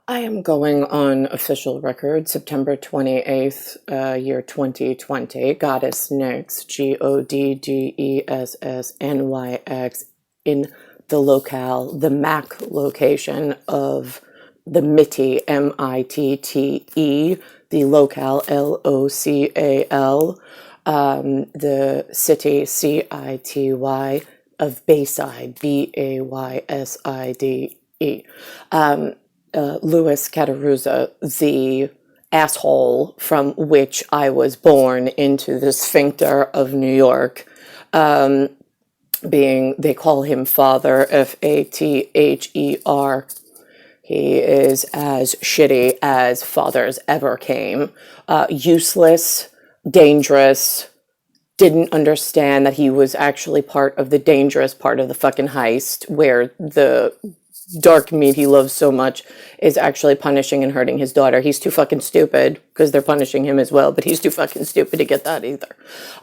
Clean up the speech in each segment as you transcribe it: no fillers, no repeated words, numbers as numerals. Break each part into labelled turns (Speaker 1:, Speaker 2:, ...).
Speaker 1: I am going on official record, September 28th, year 2020, Goddess Nyx, GODDESSNYX, in the locale, the MAC location of the MITTE, MITTE, the locale, LOCAL, the city, CITY, of Bayside, BAYSIDE. Louis Cataruzza, the asshole from which I was born into the sphincter of New York, they call him Father, FATHER. He is as shitty as fathers ever came. Useless, dangerous, didn't understand that he was actually part of the dangerous part of the fucking heist, where the dark meat he loves so much is actually punishing and hurting his daughter. He's too fucking stupid, because they're punishing him as well, but he's too fucking stupid to get that either.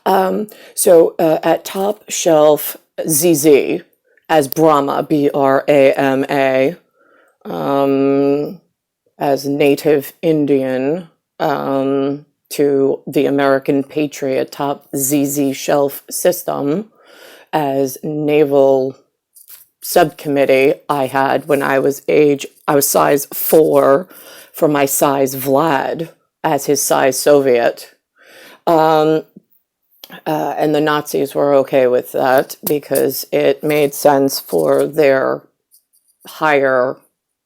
Speaker 1: At Top Shelf ZZ, as Brahma, BRAMA, as Native Indian, to the American Patriot Top ZZ Shelf System, as Naval Subcommittee I had when I was size 4 for my size Vlad as his size Soviet. And the Nazis were okay with that because it made sense for their higher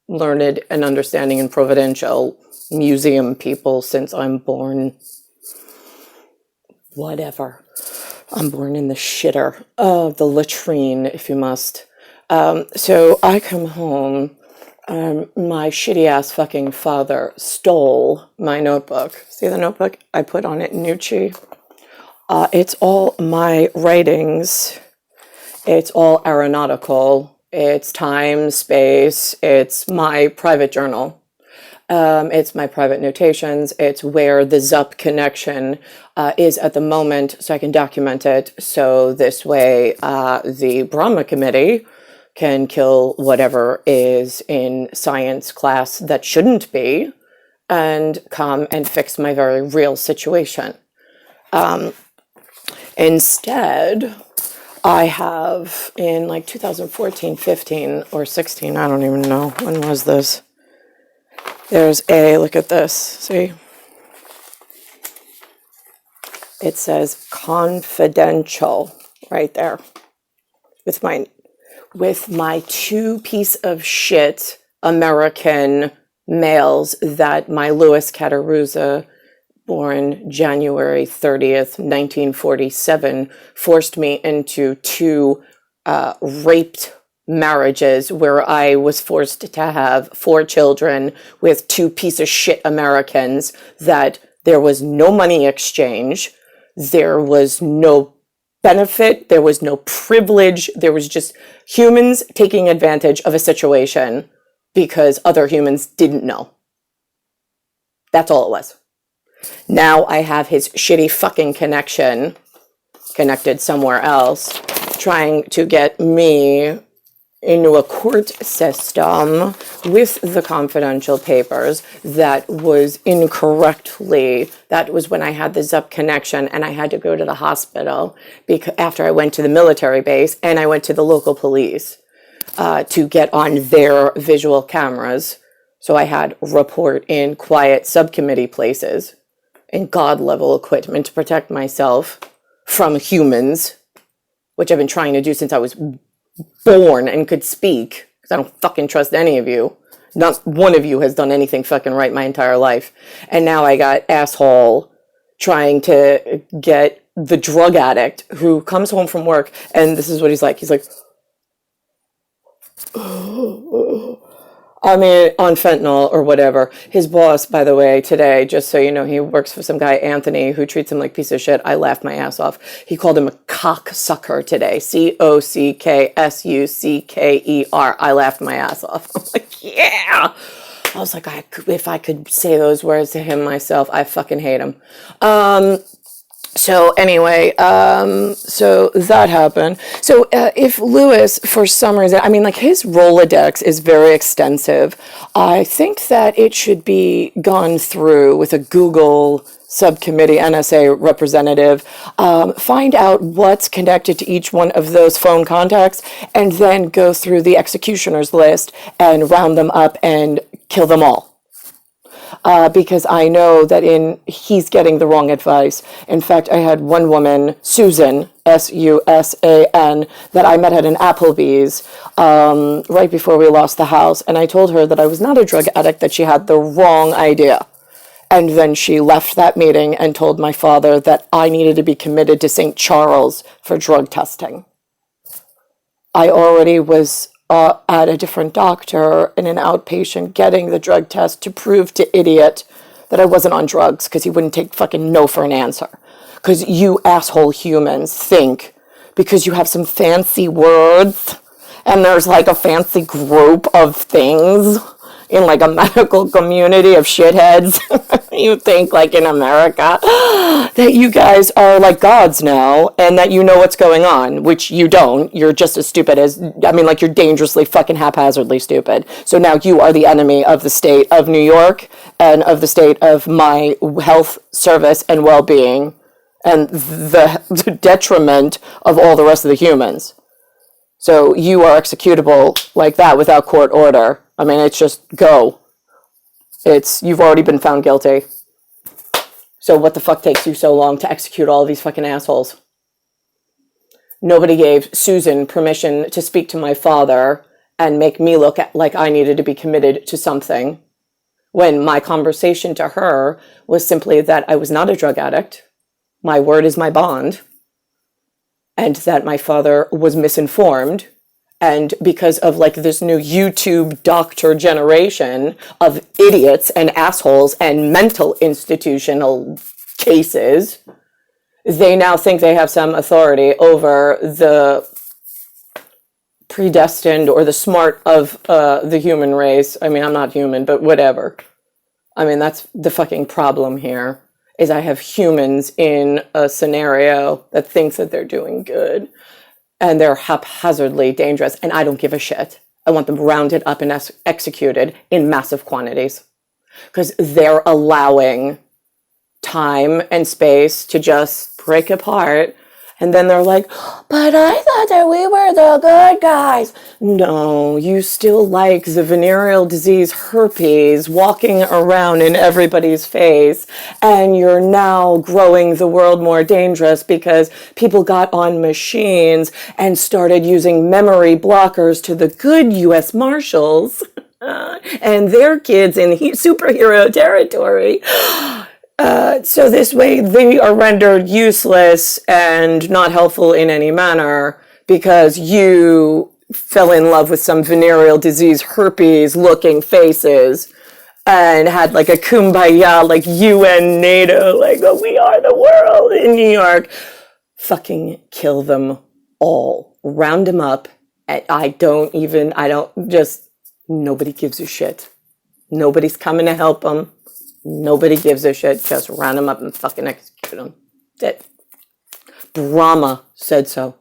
Speaker 1: learned and understanding and providential museum people, since I'm born whatever. I'm born in the shitter, the latrine, if you must. So I come home, my shitty ass fucking father stole my notebook. See the notebook? I put on it Nucci. It's all my writings. It's all aeronautical. It's time, space. It's my private journal. It's my private notations. It's where the ZUP connection is at the moment, so I can document it. So this way, the Brahma Committee can kill whatever is in science class that shouldn't be, and come and fix my very real situation. Instead, I have in like 2014, 15, or 16, I don't even know, when was this? Look at this, see? It says confidential right there with my two piece of shit American males that my Louis Cataruzza, born January 30th, 1947, forced me into two raped marriages where I was forced to have 4 children with 2 piece of shit Americans, that there was no money exchange, there was no benefit, there was no privilege, there was just humans taking advantage of a situation because other humans didn't know. That's all it was. Now I have his shitty fucking connection connected somewhere else, trying to get me into a court system with the confidential papers that was incorrectly, that was when I had the ZUP connection and I had to go to the hospital because after I went to the military base, and I went to the local police to get on their visual cameras. So I had report in quiet subcommittee places and God level equipment to protect myself from humans, which I've been trying to do since I was born and could speak, because I don't fucking trust any of you. Not one of you has done anything fucking right my entire life. And now I got asshole trying to get the drug addict who comes home from work, and this is what he's like. He's like, I mean, on fentanyl or whatever. His boss, by the way, today, just so you know, he works for some guy, Anthony, who treats him like a piece of shit. I laughed my ass off. He called him a cocksucker today. COCKSUCKER. I laughed my ass off. I'm like, yeah. I was like, if I could say those words to him myself, I fucking hate him. So anyway, so that happened. So if Lewis, for some reason, I mean, like his Rolodex is very extensive. I think that it should be gone through with a Google subcommittee, NSA representative, find out what's connected to each one of those phone contacts, and then go through the executioner's list and round them up and kill them all. Because I know that he's getting the wrong advice. In fact, I had one woman, Susan, Susan, that I met at an Applebee's right before we lost the house, and I told her that I was not a drug addict, that she had the wrong idea. And then she left that meeting and told my father that I needed to be committed to St. Charles for drug testing. I already was at a different doctor in an outpatient getting the drug test to prove to idiot that I wasn't on drugs, because he wouldn't take fucking no for an answer. Because you asshole humans think because you have some fancy words and there's like a fancy group of things in like a medical community of shitheads, you think like in America that you guys are like gods now and that you know what's going on, which you don't. You're just as stupid as, I mean, like you're dangerously fucking haphazardly stupid. So now you are the enemy of the state of New York and of the state of my health service and well-being and the detriment of all the rest of the humans. So you are executable like that without court order. I mean, it's just go. You've already been found guilty. So what the fuck takes you so long to execute all of these fucking assholes? Nobody gave Susan permission to speak to my father and make me look like I needed to be committed to something, when my conversation to her was simply that I was not a drug addict, my word is my bond, and that my father was misinformed. And because of like this new YouTube doctor generation of idiots and assholes and mental institutional cases, they now think they have some authority over the predestined or the smart of the human race. I mean, I'm not human, but whatever. I mean, that's the fucking problem here, is I have humans in a scenario that thinks that they're doing good. And they're haphazardly dangerous, and I don't give a shit. I want them rounded up and executed in massive quantities. Because they're allowing time and space to just break apart. And then they're like, but I thought that we were the good guys. No, you still like the venereal disease herpes walking around in everybody's face. And you're now growing the world more dangerous because people got on machines and started using memory blockers to the good U.S. Marshals and their kids in superhero territory. So this way they are rendered useless and not helpful in any manner because you fell in love with some venereal disease herpes looking faces and had like a kumbaya, like UN, NATO, like, oh, we are the world in New York. Fucking kill them all. Round them up. And nobody gives a shit. Nobody's coming to help them. Nobody gives a shit. Just round them up and fucking execute them. That's it. Brahma said so.